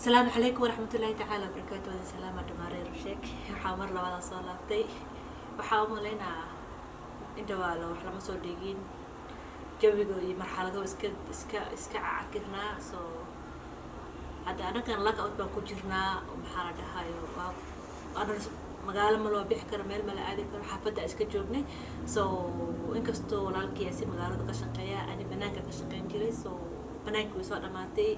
السلام عليكم ورحمة الله تعالى وبركاته. السلام عليكم مرير الشيك وحامر لولا صلافتي وحاول لنا إندوالو وحنا مسوديين جوي مرحلة اسكا عكرنا سو هذا أنا كان لك أوت بكوجرنا ومحارة هاي أنا مقالة ملوا بيحكر ميل ملا عادي كل حافظة اسكا جوبني سو إنكستو لالكي أسي مقالة كشقيا أنا بناك كشقين جري سو banaanka way soo dhamaatay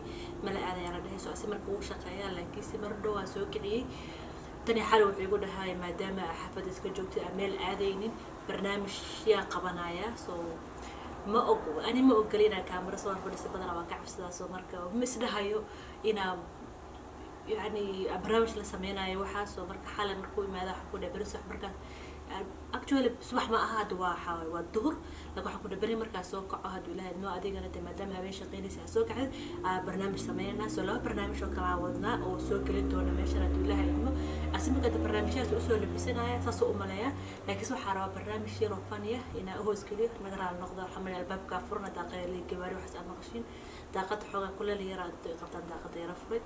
mala aadayaan dhahayso asi markuu u shaqeeyaa laakiin si mar dhow aan soo kiciyay tani xal wuxuu igu dhahay maadaama xafad iska joogtay meel aadaynin barnaamij yaa qabanaya soo ma ogolina kaamira soo fadhiisa badan waa ka cabsada soo marka ma isdhahayo ina yani barnaamij la sameynayo waxa soo marka xal markuu imaado waxa ku dhabarso wax marka actually subax ma aha waa duhur lagu waxa ku dhabaray marka soo kaco hadu ilaahay noo adeegana maadaama habeen shaqeynaysa soo kacay barnaamij sameeyna soo laba barnaamij oo kala wadna oo soo gelin doona meesha hadu ilaahay noo asimka barnaamijyaas oo soo labisanaya saas oo umaleeya laakiin waxa rabaa barnaamij yar oo faniya ina hoos kaliya naga noqdo xamal albaabka furna daaqayli gawaari wax aan maqashin daaqad xoga kuleel yar aad qabtaan daaqad yar furay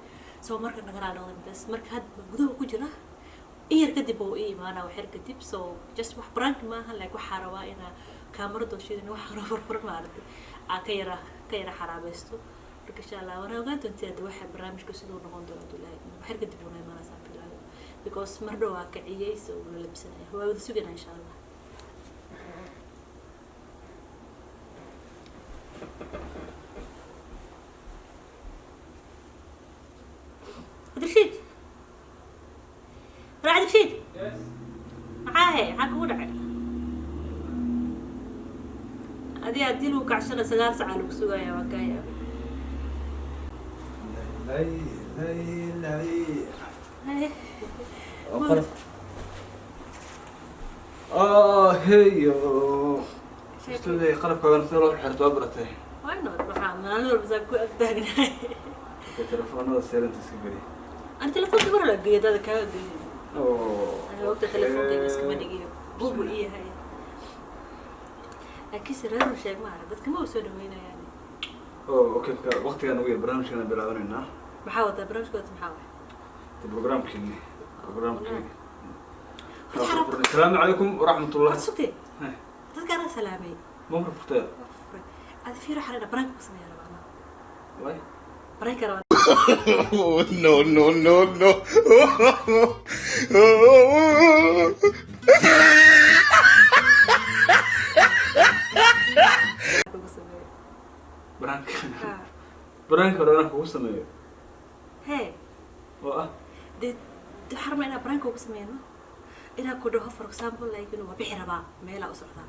soo marka naga noqdo bas marka had gudaha ku jira إير كدب أو إيه ما أنا وحر كدب so just وح برانك ما هلا كوح حروا إنا كاميرا دوشين إنه وح رفر ما أعرف كيرا حرابستو لك إن شاء الله وأنا وقعت أنت هذا وح برامج كسيدو نقول دولا وحر كدب ونا ما نسافر لا because مرة واقعية so ولا لبسنا هو بده سوينا إن شاء الله أدريشيت راعي شيء معاهي عقود عل هذه أديله كعشرة سجار ساعة لبسوها يا وكايا لا هيو استودي قلب كمان ثروح حرت وبرته وين نروح أنا بس أكون أتدهن التلفون هذا سيرن تسكبري أنا تلفون تبغى ولا جيد هذا كذا أنا وقت التلفون بس كمان يجي بوبو إيه هاي لكن سرنا وشيء ما أعرف بس كم هو سوى وين يعني أوكي وقت كان ويا برنامج كنا بيلعبونه محاول برنامج كنت محاول البرنامج كني السلام عليكم ورحمة الله صوتي تذكر سلامي مو فرفتي هذا في روح على برانك بس ما يلا واي برانك أنا no. برانك ولا أنا كوسة مايو هاي دي حرمة أنا برانك كوسة مايو إنا كده for example like إنه بحيرة بقى ما يلا أسرتها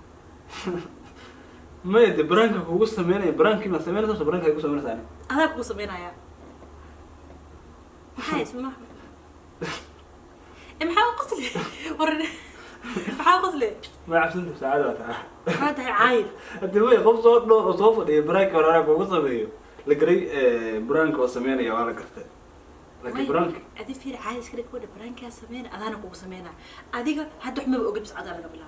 ما يدي برانك كوسة مايو برانك ما سمينا صار برانك كوسة مايو ثاني أنا كوسة مايو يا هاي اسمع محاول قصلي ورني محاول قصلي ما عرفت أنت سعادة ولا هذا عايد أنت ما يخاف صوت لو صوف دي برانك ولا أنا كوسة مايو لقري برانك وسمينا يا ولا كرت لكن برانك أدي في عايز كده كده برانك يا سمينا أنا كوسة مايو أديك هاد حمى بقول بس عذاب قبلها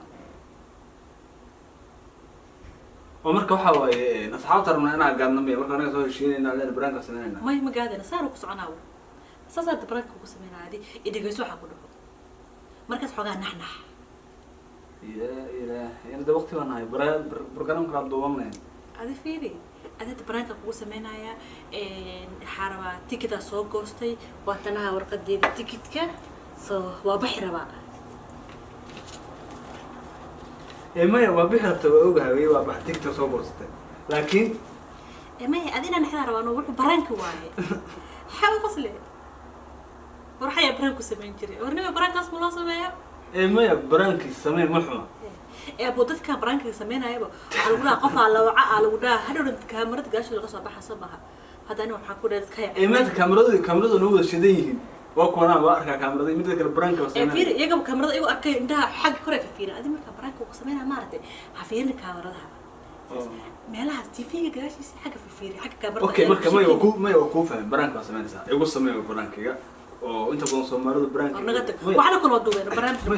ومركب حواي أصحاب ترى من أنا قاعد نبي مركب أنا سوي شيء إن علينا برانك سمينا ما هي مقعدة أنا صاروا كوسة عناو ساسا برانك كوسة مايو عادي إذا جيسوا حقوله مركز حاجة نحنح يا يعني ده وقتي وانا برنامج كان دوامنا هذا فيري هذا برانك كوسة مايو حارة تيكتا سو كوستي وقتنا ورقة دي تيكتك سو وبحر بقى ما هو بحر تبقى وي وبحتك تصور لكن ما هي أدينا نحن روانو وروح برانك واي حاول قصلي وروح يا برانك سمين جري ورني برانك اسمه الله سمية ما هي برانك سمين محمى أبو دتك برانك سمينا يبو على ولا قفا على وعاء على ولا هذول الكاميرا تقاش اللي قصة بحسبها هذا أنا وحكوا ده تكيا ما الكاميرا نو الشديد وكونا وأركا كاميرا دي مثل البرانك وسمينا فير يجب كاميرا يجوا أكيد عندها حق كره في فينا هذه مثل برانك وسمينا مارتي حفير الكاميرا ده مالها تيفي جاش حاجة في فير حاجة كاميرا أوكي ما يوقف فهم برانك وسمينا سا يقول سمينا برانك يا وأنت كون سومارو برانك وعلى كل وضوء برانك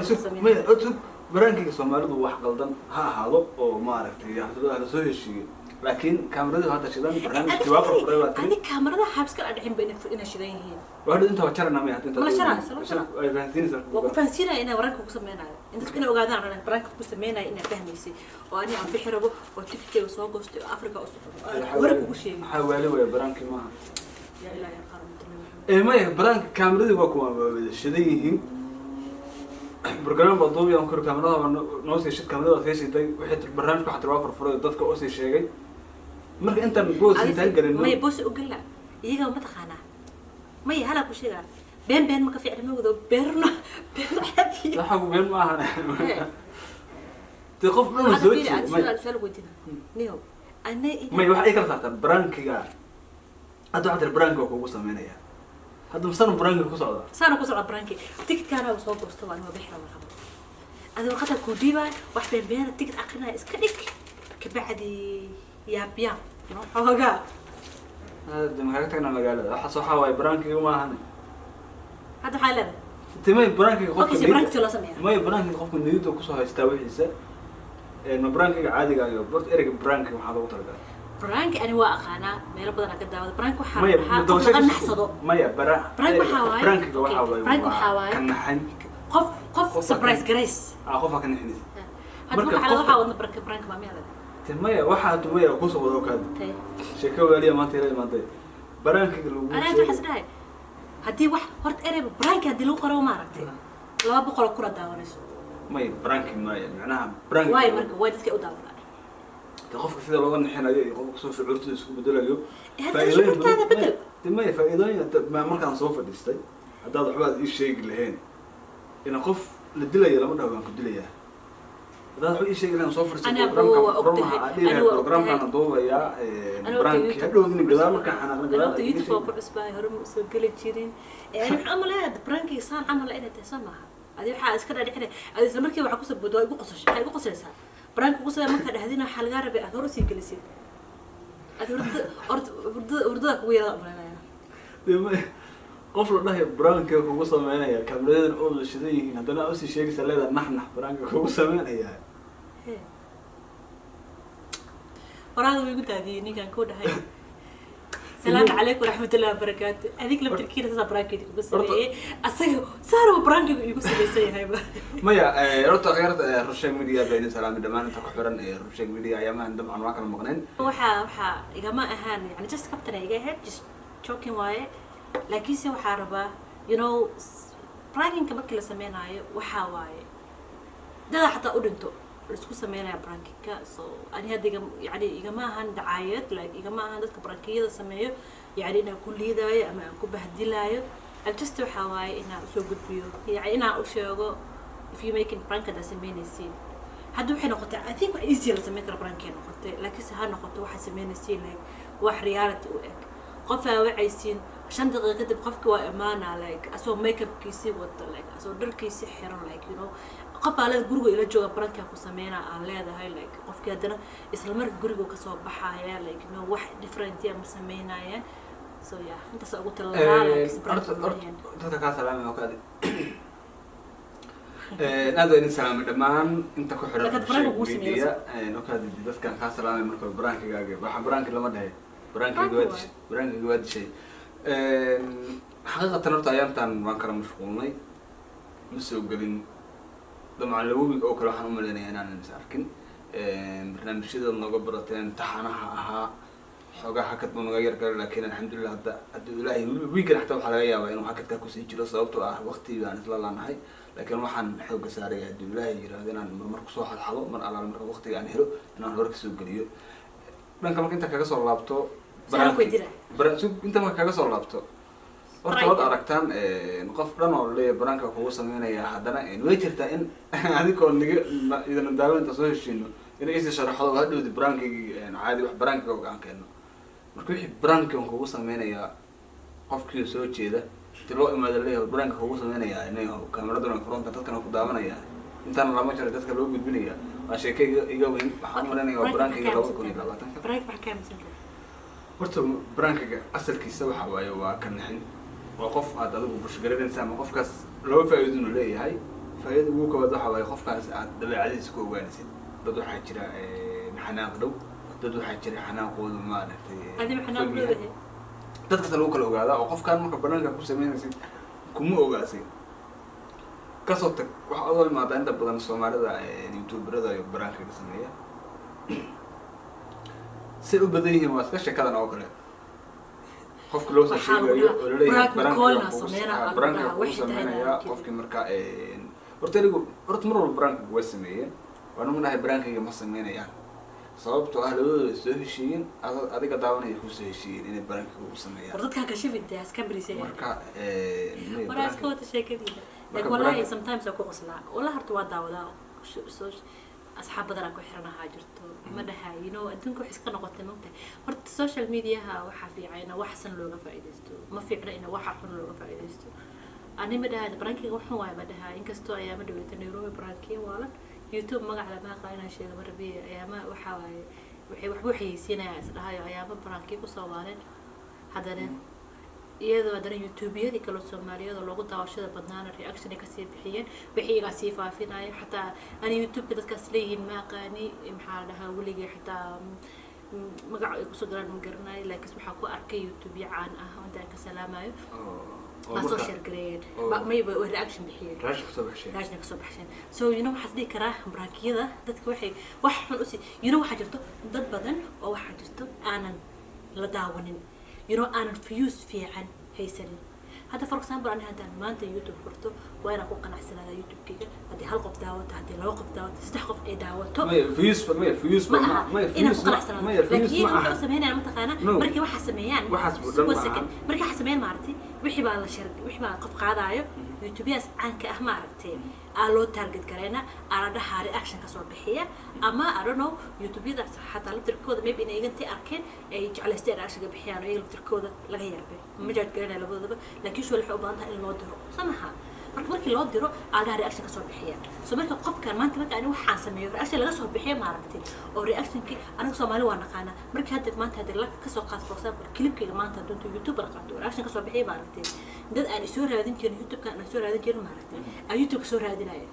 ما برانك سومارو واحد قلدان ها هذا أو ما عرفت يا هذا سوي شيء لكن كاميرا هذا شيء برنامج توافق قريبات هذه كاميرا حابس كل أدحين بين شدينهين واحد أنت وشرنا ما أنت ما شرنا فهمتني وفانسينا إنا وراك وسمينا أنت كنا وقاعدين على وراك وسمينا إنا فهميسي وأنا عم بحربه وتكتي وسوق وست أفريقيا وراك وشيء حوالي ويا برانك ما يا إلهي الخرم إيه ما هي برانك كاميرا دي وكم شدينهين برنامج بضوء يوم كل كاميرا نوصي شد كاميرا في شيء ده وحيد البرنامج كحت توافر فرق ضدك أوصي شيء مرك أنت بوس أنت هنقل إنه ما يبوس أقول لا يجا وما تخانا ما يهلا كوشيء بين ما كفي عدم وذو بيرنا حكي لا حقو بين ما هنا تخاف منه زوجي ما سؤال ودينا نيو أنا ما يروح أي كلام تحت برانك يا هذا واحد البرانك وكوكو سمينا يا هذا مصنف برانك كوسا صار كوسا برانكي تيكت كان وسوق وستوى أنا بحرم الخبر هذا وقتها كوديبا واحد بين التيكت عقلنا إسكالك كبعدي يا بيان هذا هذا ما كنا مقالة أحس حواي برانك وما هنا هذا حاله أنت ما برانك أوكي برانك تلا سميها ما برانك خوف من نيوتو كوسا هيستوي حسه إنه برانك عادي قاعد برد إيرك برانك وحاضر وطرقة برانك أنا واقعنا ما يربط أنا كده برانك ما وحاول نحصده ما برانك وحواي برانك وحواي برانك وحواي كان حن قف سبرايز جريس خوفك كان حنيس هذا على وحاول نبرك برانك ما ميلا تمايا واحد تمايا كوسا وذوك هذا شكله وليه ما ترى ما ترى برانك أنا أنت حسنا هاي هدي واحد هرت قريب برانك هدي لو قروا ما عرفتي لا بقرا كرة داونس ما برانك ما معناها برانك واي مركب وايد كي أداور تخوفك سيدا لو غني حين أيه يخوفك سوف عرفت يسكو بدله هذا شو هذا بدل تمايا فإذا ما كان صوف دستي هذا حبات إيش شيء اللي هنا خوف للدلة لما ده كان كدلة هذا هو شيء اللي نصوف أنا بروجرام كان ضوء يا برانك هدول من الجدار كان أنا قلت يوتيوب بالنسبة هرم سجل تشيرين يعني عمله برانك إنسان عمله إنه تسمعها هذه حاجة إسكان على إحنا هذا المركب وعكوس بدو يقول قصش يقول قصش إنسان برانك قصش ما كان هذينا حال غارب أثور سيجلسين أثور أرد كويرة أمرنا قفل الله برانك كوسا معنا يا كاملين أول الشدي هذا أوسي شيء سلذة نحن برانك كوسا معنا يا وراه يقول تهديني كان كود هاي السلام عليكم ورحمة الله وبركاته هذيك لما تركينا تسا برانك بس إيه أصله صاروا برانك يقول سبيسي هاي ما يا رحت غيرت رشاق ميديا بين سلام دمان أنت كحبرن رشاق ميديا أيام عندهم عن واقع المغنين وحا يا جماعة هان يعني just كابتن يجاه just joking واي لكن سوى حاربة you know برانكين كبكي لسمينا وحا واي ده حتى أودنتو رسكو سمينا برانكيكا so أنا هذا يعني يا جماعة هان دعايات like يا جماعة هان ده برانكية سميه يعني إنه كل هذا أما أكون بهدلاية just وحواي إنه أسوق بيو يعني إنه أشياء if you making prank ده سمينا سين هادو حين نقطة I think easy لسميك برانكين نقطة لكن سهل نقطة واحد سمينا سين like واحد ريالتي وإك قفا وعيسين عشان دقيقة كده بقفك وإمانة like أسوأ ميك اب كيسي وط like أسوأ در كيسي حيران like you know قفا على الجروج إلى جوا برانكا كوسمينا على هذا هاي like قفك هذا إسلام مرك جروج كسوأ بحايا like you know واحد different يا مسمينا يا so yeah أنت سأقول الله أنت كاسلام وكذا نادو إن سلام دمان أنت كحرة ميديا نكاد بس كان كاسلام مركب برانك جاي برانك لما ده برانك جواد شيء حقيقة نرت أيام تان ما كنا مشغولين مسوق قلين طبعا لو أو كل واحد ملنا أنا نساركن برنامج شدة نقبرتين تحناها حاجة حكت من غير كذا لكن الحمد لله هذا الله ويكن حتى بحلقة وإنه حكت كوسي جلس صوبته وقتي يعني طلع نهاي لكن واحد حاجة سارية الحمد لله يرادنا مركز واحد حلو مر على مركز وقتي يعني هلو إنه نبرك سوق قليل لأن كمان كنت كجسر لابتو برانك أنت ما كجسر لابتو horta wad aragtaan qof dhan oo leeyahay baraanka kugu sameynaya haddana way jirtaa in adigoo idin daawaynta soo heshiino in ay sharaxdo hadhowdi baraankiga caadi wax baraankiga oo aan keeno marka wixii baraanka kugu sameynaya qofkii soo jeeda inta loo imaado leeyahay baraanka kugu sameynaya inay kaamirada fronta dadkan ku daawanaya intaan lama jiro dadka loo gudbinaya waa sheekayga iga weyn waxaan maranayaa baraankiga 2020 baraank wax ka misan horta baraankiga asalkiisa waxa waaye waa kan nixin وقف هذا لو بشجرة إنسان وقف كاس لو فايدونه ليه هاي فايد وقف هذا حوالي قف كاس دبي عزيز كوجانسين بدو حاجة نحنا قدو dad waxaa jira xanaaqooda maaragtay adi maxaa leedahay dadka lagu kala ogaadaa oo qofkaan marka banaanka ku sameynaysid kuma ogaasay kasoo tag waxaa adoo imaada inta badan soomaalida youtuberada iyo baraanka ka sameeya say u badan yihiin waa iska sheekadan oo kale qofka loo soo sheegayo oo laleeyahay baraanka ku sameynaya qofkii marka horta mar walba baraanka waa sameeyeen waana manahay baraankayga ma sameynayaan sababtoo ah labadooda soo heshiiyeen adiga daawanaya kusoo heshiiyeen inay baraankiga u sameeyaan dadka ka shibinta iska brisay marka wala iska wata sheekadiina like wallahi sometimes aku qoslaa wala harta waa daawadaa asxaab badan ku xiranaha jirto ma dhahay adduunka wax iska noqotay maanta horta social media-ha waxa fiican wax san looga faa'iideysto ma fiicna in wax xun looga faa'iideysto ani ma dhahay baraankiga waxaan waay ma dhahay inkastoo ayaama dhaweyta Nairobi baraankiga waalan YouTube magaca ma qaynaa sheega marbiye ayaama waxa waay waxay xayeysiinayaan isdhahayo ayaama baraankiga ku soo waareen hadana iyadoo hadana YouTube-yadii kale Soomaaliyada loogu daawashada badnaana reaction ka sii bixiyeen wixii iga sii faafinaya xataa ani YouTube-ka dadkaas leeyihiin ma aqaani maxaa dhahaa weligii xataa magaca ay ku soo galaan ma garanayo laakiin waxa ku arkay YouTube caan ah oo inta ka salaamayo soo share gareeyeen maybe reaction bixiyeen reaction ka soo baxshan so waxaas dhigi karaa baraakiyada dadka waxay wax xun u sii waxa jirto dad badan oo waxa jirto aanan la daawanin aanan views fiican haysanin hadda for example ani hadaan maanta YouTube furto waa inaan ku qanacsanaada YouTube-kayga haddii hal qof daawato haddii laba qof daawato saddex qof ay daawato views ma aha sameeyaan mataqaana markii waxa sameeyaan markii waxa sameeyaan maartay wixii baa la shar wixii baa qof qaadayo YouTube-yaas caanka ah maartay loo target gareena ala dhaha reaction ka soo bixiya ama I don't know YouTube-yada xataa la tirkooda maybe inay igantay arkeen ay jeclaysteen reaction ka bixiyaan oo iyaga tirkooda laga yaabay ma jad gareena labadaba laakiin soo lixo baan in loo diro samaha markii loo diro ala reaction ka soo bixiya soo marka qofkan maanta marka ani waxaan sameeyo reaction laga soo bixiyo maaragtay oo reaction-ki aniga Soomaali waan naqaana markii hadda maanta hadda la ka soo qaad for example clip-kayga maanta doonto YouTube qaato reaction ka soo bixiyo maaragtay dad aan soo raadin jirin YouTube-ka aan soo raadin jirin maaragtay ay YouTube soo raadinaya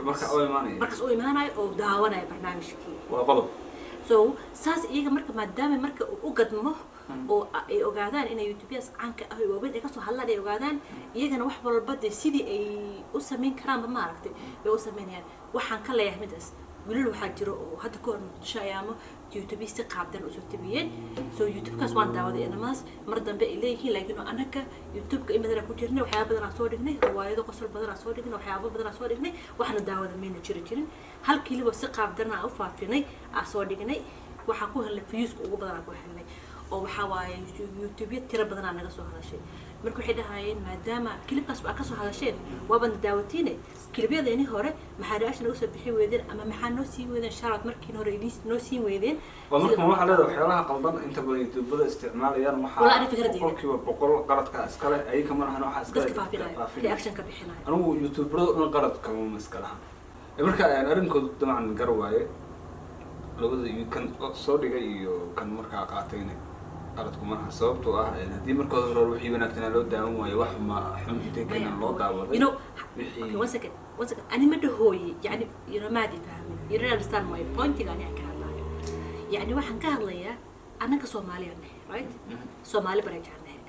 markaas oo imaanayo oo daawanaya barnaamijkii waa qodob so saas iyaga marka maadaama marka u gadmo oo ay ogaadaan inay YouTube-yaas caanka ah oo wada ka soo hadlaan ay ogaadaan iyagana wax walba sidii ay u sameyn karaan maaragtay ay u sameynayaan waxaan ka leeyahay midaas wiilal waxaa jiro oo hadda ka hor muqdisho ayaamo YouTube si qaabdan u soo tabiyeen so YouTube-kaas waan daawaday inamaas mar dambe ay leeyihiin laakiin anaka YouTube-ka imada ku jirnay waxyaabo badan aan soo dhignay riwaayado qosol badan aan soo dhignay waxyaabo badan aan soo dhignay waxna daawada meena jirin hal kaliya si qaabdan aan u faafinay aan soo dhignay waxa ku helay views ugu badan aan ku helay oo waxa waaye YouTube tira badan aan naga soo hadashay marka waxay dhahayeen maadaama clipkaas waa ka soo hadasheen waaban daawatiinay clipyadeeni hore maxaa reaction ugu soo bixi weedeen ama maxaa noo sii weedeen sharaad markii hore noo sii weedeen marka waxa leedahay waxyaalaha qaldan inta badan YouTube-da isticmaalayaan waxa qofkiiba boqol qaladka iskale ay kama lahan waxa iskale reaction ka bixinaayo anigu YouTube-da qaladka ma iskalaha marka arrinkoodu dabcan gar waaye labada kan soo dhigay iyo kan markaa qaatayna qaladku ma aha sababtoo ah haddii markooda hore wixii wanaagsanaa loo daawan waayo wax ma xun intay keenan loo daawaday one second ani ma dhahooye yani maadi fahmin you don't understand my point ani aan ka hadlayo yani waxaan ka hadlayaa annaga Soomaaliya nahay right Soomaali barajaan nahay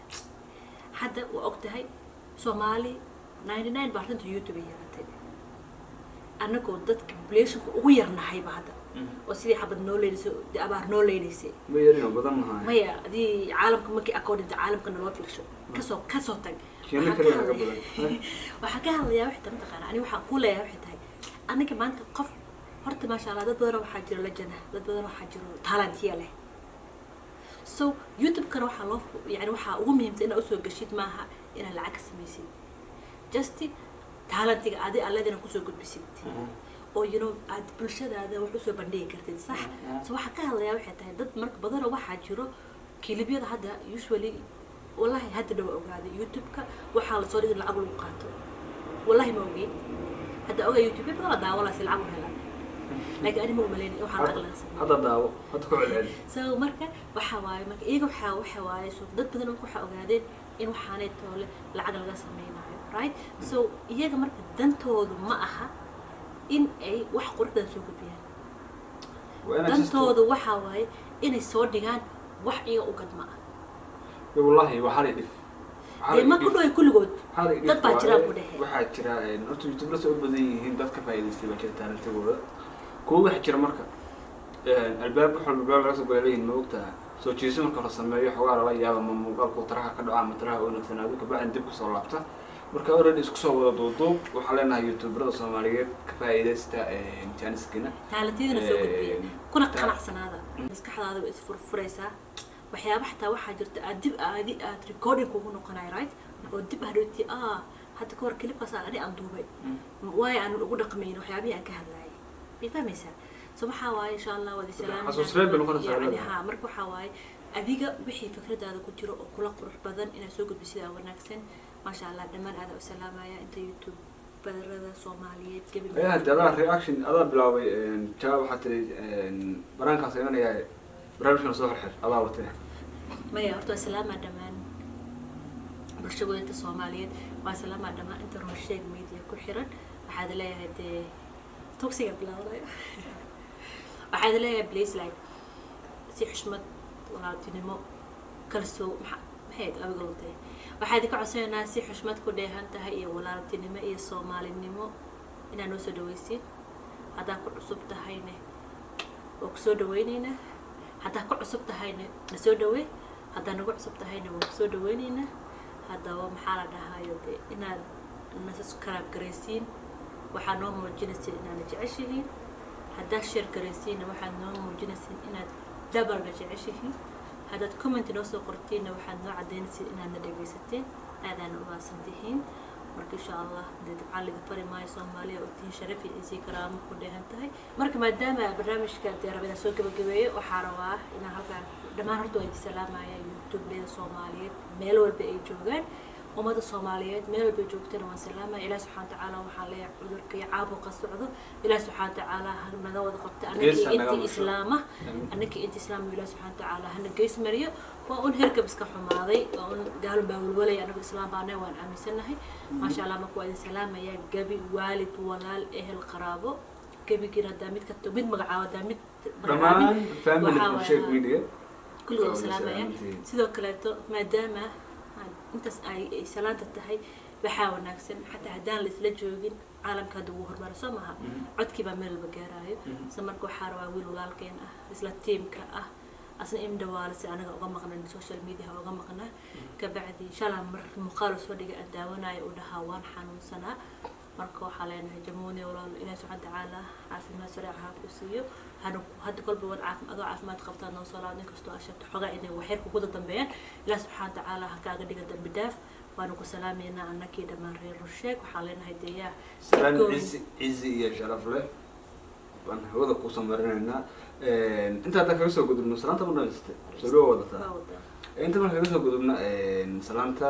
hadda waa ogtahay Soomaali 99% YouTube ay yeelatay annagoo dadka population-ka ugu yarnahay ba hadda oo sidii xabad noo leeysay abaar noo leeysay ma yarino badan mahay maya adii caalamka markii according to caalamka noo fiirsho kasoo tag waxa ka hadlayaa wax tan taqaan ani waxa ku leeyahay wax tahay aniga maanta qof horta ma sha Allah dad badan waxa jira lajana dad badan waxa jira talent leh so YouTube kan waxa loo yani waxa ugu muhiimsan inaad soo gashid maaha inaad lacag samaysid just talentiga adi alladina ku soo gudbisid oo aad bulshadaada wax u soo bandhigi kartid sax so waxa ka hadlayaa waxay tahay dad marka badan waxa jiro kilibyada hadda usually wallahi hadda dhaw ogaaday YouTube-ka waxa la soo dhigay lacag lagu qaato wallahi ma ogeyn hadda ogaa YouTube badan daawala si lacag u helaan laakiin ani ma umaleyn waxa lacag laga sameeyo hadda daawo hadda ku celcel so marka waxa waaye marka iyaga waxa waaye so dad badan waxa ogaadeen in waxaanay toole lacag laga sameeynayo right so iyaga marka dantoodu ma aha in ay wax quruxda soo gudbiyaan dantooda waxaa waaye inay soo dhigaan wax iga u gadma ah wallahi waxaa la dhif dee ma ku dhow kulligood dad baa jiraan ku dhexe waxaa jira horta youtube soo badan yihiin dadka faa'iidaystay baa jira taalantigooda kuwa waxaa jira marka albaab wax walba laga soo galeeyin ma ogtaha soo jeeso marka la sameeyo xogaa lala yaaba ma muuqaalku taraha ka dhaca ama taraha wanagsanaado kabacdi dib kusoo laabta marka already isku soo wada duuduub waxaa leenahay youtuberada soomaaliyeed ka faa'iidaysta jaaniskina taalantiyadana soo gudbiya kuna qanacsanaada maskaxdaada way isfurfuraysaa waxyaaba xataa waxaa jirta aad recording kugu noqonay right oo dib hadhowti hadda ka hor clipkaas aan duubay waayo aan ugu dhaqmayn waxyaabihii aan ka hadlayay ma fahmaysaa so waxaa waaye insha allah wadi salaam marka waxaa waaye adiga wixii fikradaada ku jiro oo kula qurux badan inaad soo gudbi sidaa wanaagsan maasha allah dhammaan aada u salaamaya inta youtube badarada soomaaliyeed adaa reaction adaa bilaabay jawaab waxaa tiri banaankaas imanayaa barnaamijkan soo xirxir adaa watee maya horta waa salaamaa dhammaan bulshagoynta soomaaliyeed waa salaamaa dhammaan inta runsheeg media ku xiran waxaad leeyahay dee tugsiga bilaawdayo waxaad leeyahay place like si xushmad walaaltinimo kalsoo maxayd abiga luntay waxaad ka codsanaynaa si xushmad ku dheehan tahay iyo walaaltinimo iyo soomaalinimo inaad noo soo dhawaysid haddaad ku cusub tahayne waa kusoo dhawaynaynaa haddaad ku cusub tahayne na soo dhawey haddaad nagu cusub tahayne waa kusoo dhawaynaynaa haddaba maxaa la dhahayo dee inaad nasas karaab garaysiin waxaa noo muujinaysa inaadna jeceshihiin haddaad sheer garaysiinna waxaad noo muujinaysiin inaad dabalna jeceshihiin haddaad comment noo soo qortiinna waxaad noo caddaynaysiin inaadna dhegaysateen aadaana u maasan tihiin marka insha allah dee dabcaan laga fari maayo soomaaliya oo tihiin sharaf iyo isii karaamo ku dheehan tahay marka maadaama barnaamijka dee rabada soo gabagabeeyo waxaa rabaa inaan halkaan dhammaan horta waa idin salaamaya youtubeleda soomaaliyeed meel walba ay joogaan ummadda soomaaliyeed meel walba joogtana waan salaamaya ilaah subxaana watacaala waxaan leeyahay cudurka iyo caabuqa socdo ilaah subxaana watacaala hanaga wada qabta anakii intii islaama anakii intii islaama ilaah subxaana watacaala hana geys mariyo waa un herkab iska xumaaday waa un gaalun baa walwalaya anagu islaam baanahay waan aaminsanahay maasha allah marka waa idin salaamaya gabi waalid walaal ehel qaraabo gabigiina haddaa mid ka mid magacaabo haddaa mid dhammaan family sheeg media kulligood salaamaya sidoo kaleeto maadaama intaas ay salaanta tahay waxaa wanaagsan xataa haddaan la isla joogin caalamka hadda wuu horumara soo maaha codkii baa meel walba gaaraayo isla marka waxaa rabaa wiil walaalkeen ah isla tiimka ah asna in dhawaale si anaga uga maqnan social media uga maqnaa kabacdi inshallah mar muuqaal soo dhigay aan daawanayo u dhahaa waan xanuunsanaa marka waxaa leenahay jamuuni walaal ilaahi subxaana watacaala caafimaad sariic ha ku siiyo hadda kolba wad adoo caafimaad qabtaa noo soo laad inkastoo ashagta xogaa inay waxyar kuguda dambeeyaan ilaahi subxaana watacaala ha kaaga dhiga dambi dhaaf waanu ku salaameynaa annakii dhammaan reer rusheeg waxaa leenahay deeyaa salaan cizi iyo sharaf leh baan hawada kusoo marinaynaa inta hadda kaga soo gudubno salaanta ma dhamaysatay soo loo wadataa inta marka kaga soo gudubno salaanta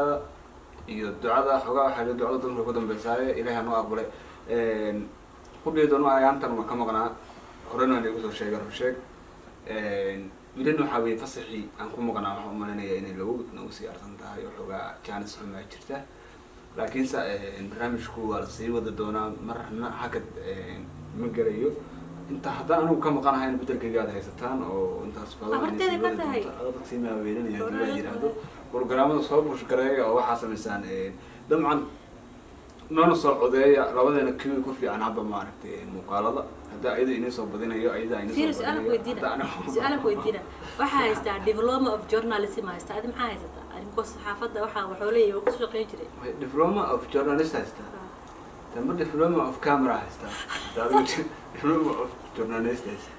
iyo ducada xogaa waxaa la ducada dadka ku dambeysaaye ilaahay hanoo aqbalay qudheedoona ayaantan ma ka maqnaa horena aan igu soo sheegay rusheeg wilina waxaa weye fasaxii aan ku maqnaa waxaan umalaynayaa inay nagu sii arsan tahay oo xogaa jaanis xumaa jirta laakiinse barnaamijku waa lasii wada doonaa marna hakad ma garayo inta haddaan anigu ka maqanahayn bedelkayga aad haysataan oo intaas badansi maaweelinaya hadii laa yidhaahdo programmada soo bushgareeya oo waxaa samaysaan dabcan noona soo codeeya labadeena kiwi ku fiican hadda maaragtay muuqaalada hadda ayada inay soo badinayo ayada inay soo badinayo weydiina waxaa haystaa diploma of journalism haystaa adi maxaa haysataa adinko saxaafadda waxuu leeyahay waa ku shaqeyn jiray diploma of journalist haystaa tamba diploma of camera haystaa diploma of journalist haystaa